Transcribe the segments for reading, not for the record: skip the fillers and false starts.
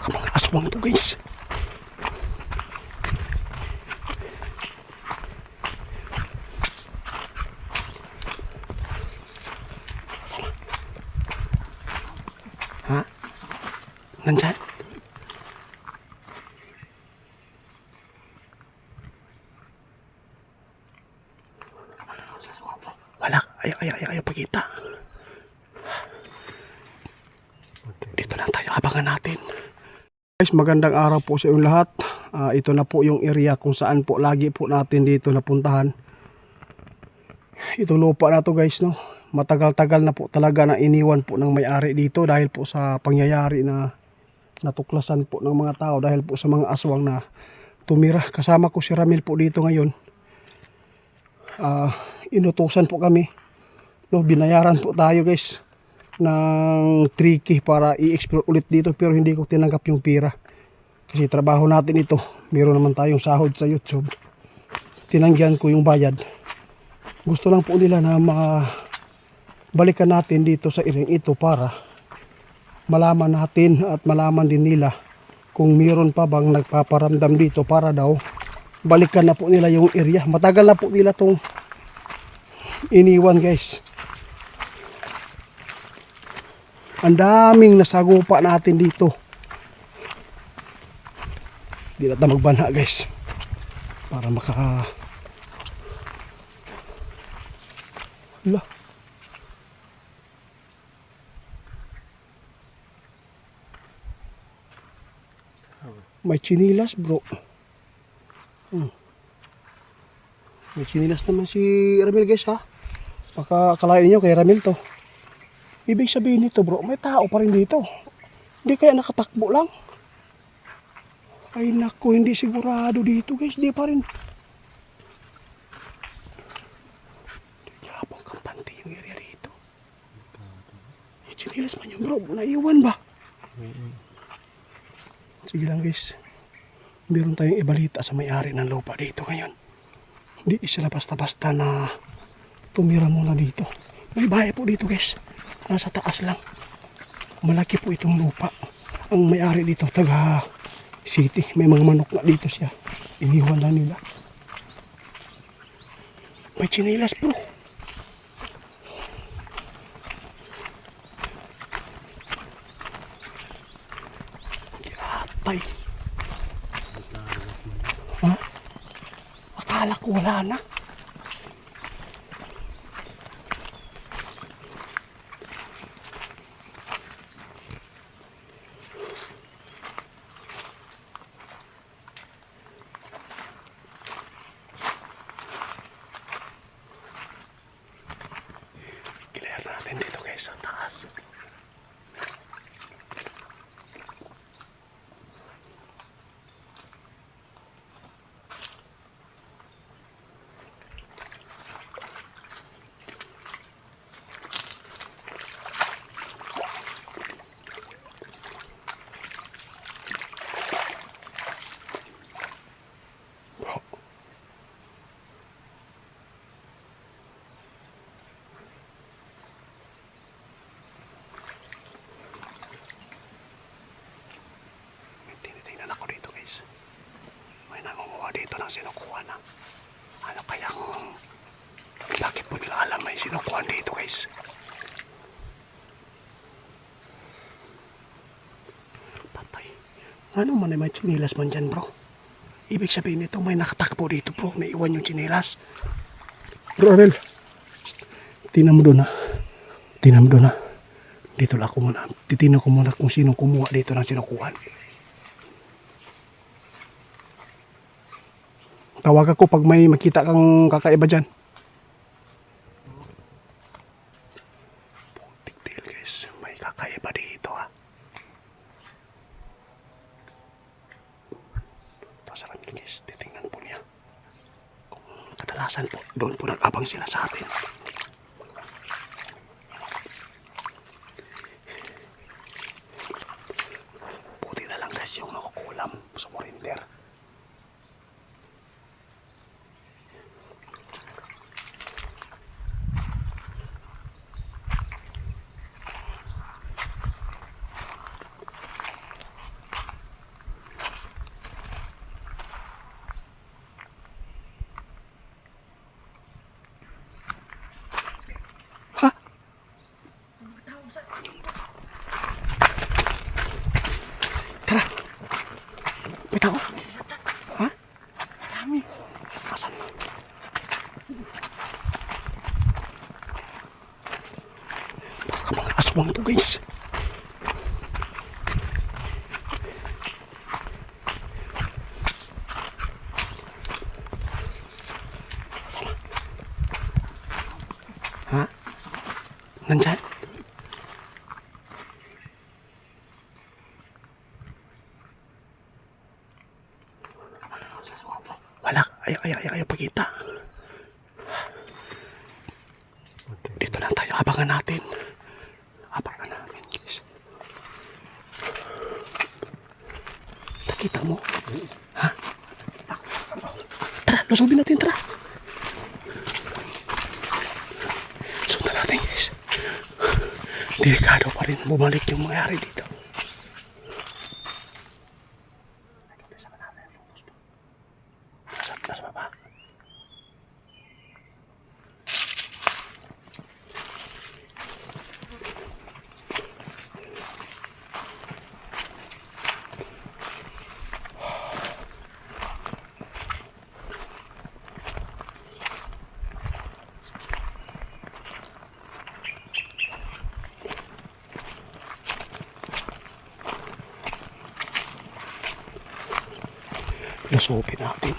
Baka mga aswang to guys. Sana. Ha? Nandyan? Wala. Ayaw pagkita. Dito lang tayo. Abangan natin. Guys, magandang araw po sa inyong lahat. Ito na po yung area kung saan po lagi po natin dito napuntahan. Itong lupa na to guys, no? Matagal-tagal na po talaga na iniwan po ng may-ari dito dahil po sa pangyayari na natuklasan po ng mga tao dahil po sa mga aswang na tumira. Kasama ko si Ramil po dito ngayon. Inutusan po kami, no? Binayaran po tayo guys ng 3K para i-explore ulit dito, pero hindi ko tinanggap yung pira kasi trabaho natin ito. Meron naman tayong sahod sa YouTube. Tinanggihan ko yung bayad. Gusto lang po nila na balikan natin dito sa iring ito para malaman natin at malaman din nila kung meron pa bang nagpaparamdam dito, para daw balikan na po nila yung area. Matagal na po nila tong iniwan guys. Ang daming nasagupa natin dito. Hindi natin magbana guys para Hala. May chinilas bro. May chinilas naman si Ramil guys ha. Baka akalain niyo kay Ramil to. Ibig sabihin nito bro, may tao pa rin dito. Hindi kaya nakatakbo lang? Ay naku, hindi sigurado dito guys. Di pa rin. Yabang kampante yung area dito. Chinilas man yung bro, naiwan ba? Sige lang guys. Meron tayong ibalita sa may-ari ng lupa dito ngayon. Hindi sila basta-basta na tumira muna dito. May bahay po dito guys. Nasa taas lang. Malaki po itong lupa. Ang may-ari dito, taga city. May mga manok na dito siya. Iniwan lang nila. May chinelas bro. Kiratay. Ha? Akala ko wala na. Dito guys sa taas. Bro. Dito lang sinukuha na. Ano kayang bakit mo nila alam may sinukuha dito guys? Patay. Ano man ay may chinilas man dyan bro? Ibig sabihin nito may nakatakbo dito bro. May iwan yung chinilas. Bro Arel, tinan mo doon ha. Tinan mo doon ha. Dito lang ako muna. Titinan ko muna kung sino kumuha dito ng sinukuhan. Tawag ako pag may makita kang kakaiba dyan. Putik tail guys. May kakaiba dito ha. Tapos Ramil guys, titingnan po niya. Kung kadalasan po, doon po nag-abang sila sa atin. Buti na lang guys yung nakukulam sa morinder. May tao? Ha? Marami. Asan? Baka mga aswang to guys. Asan na? Ha? Nandyan? Wala, ayaw pakita. Dito lang tayo, abangan natin. Abangan namin, guys. Nakita mo? Ha? Tara, lusubin natin, tara. Sundan natin, guys. Delikado pa rin bumalik yung mangyari dito. Nasa baba. Lusubin natin.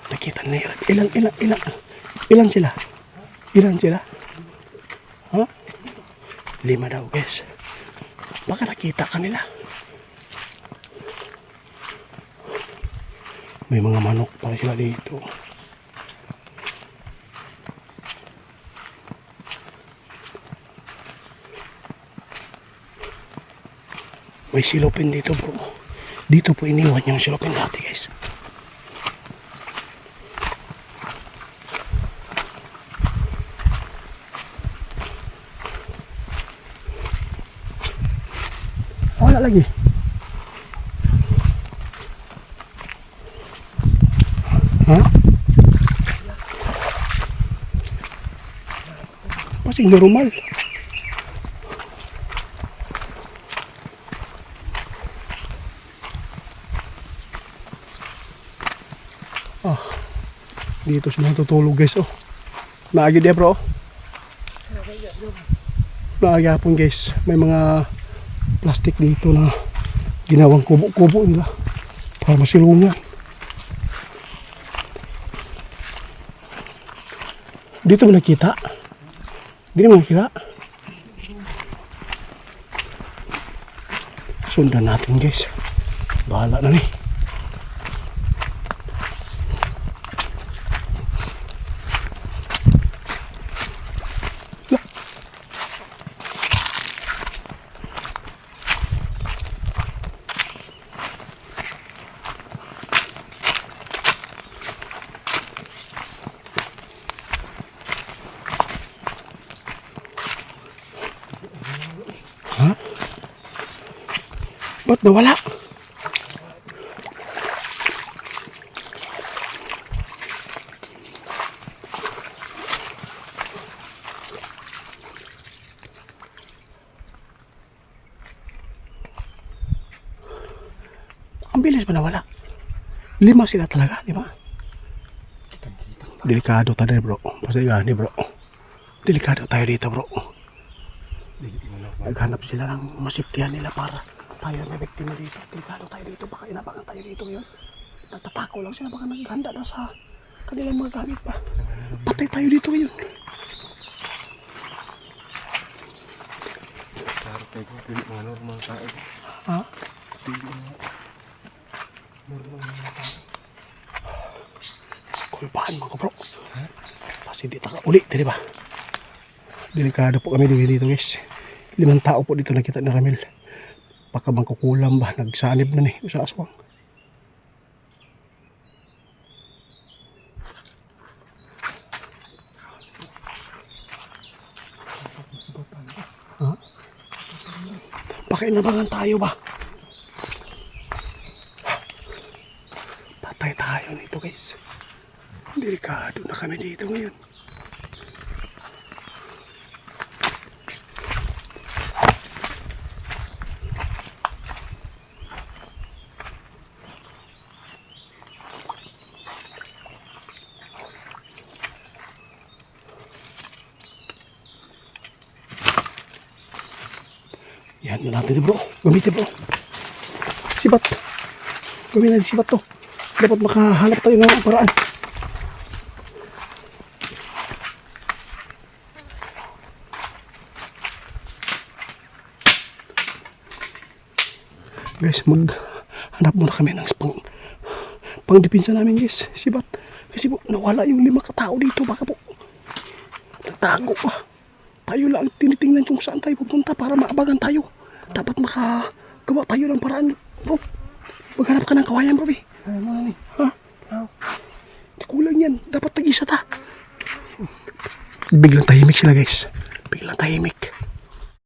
Nakita na ilan sila? Ilan sila? Ha? 5 daw guys. Baka nakita kanila. May mga manok pa sila dito. May silopin dito bro. Dito po iniwan yung silopin dati guys. Wala lagi. Ha? Masih normal. Dito sila natutulog guys. Oh. Naagi dia bro. Naagi hapon guys. May mga plastic dito na ginawang kubo-kubo nila para masilungan. Dito mo nakita? Dito mo nakita? Sundan natin guys. Bahala na nih. Ha? Ba't nawala? Ang bilis ba nawala? 5 sila talaga, 5. Delikado tayo bro. Pasigani bro. Delikado tayo dito bro. Naghanap sila ng masiptihan nila para tayo na biktima dito. Delikado tayo dito. Baka inabangan tayo dito ngayon. Nagtatako lang sila. Baka naghanda na sa kanilang mga gamit pa. Patay tayo dito ngayon. Parang tayo ko, pilit mga normal tayo. Ha? Pilit mga normal mga tayo. Kulpaan mga bro. Ha? Kasi di taka uli. Di ba? Delikado po kami dito guys. 5 tao po dito nakita ni Ramil. Baka mangkukulam ba? Nagsanib na ni sa aswang. Ha? Pakinabangan tayo ba? Patay tayo nito guys. Delikado na kami dito ngayon. Yan na natin bro. Gamitin bro. Sibat. Gawin natin sibat to. Dapat makahanap tayo ng paraan. Guys, maghanap muna kami ng pang-depensa namin guys. Sibat. Kasi po, nawala yung 5 katao dito. Baka po, nagtago pa. Tayo lang tinitingnan kung saan tayo pupunta para maabagan tayo. Dapat makagawa tayo ng paraan, bro. Maghanap ka ng kawayan, bro. Ay, mani. Ha? Kulang yan. Dapat tag-isa ta. Biglang tahimik sila, guys. Biglang tahimik.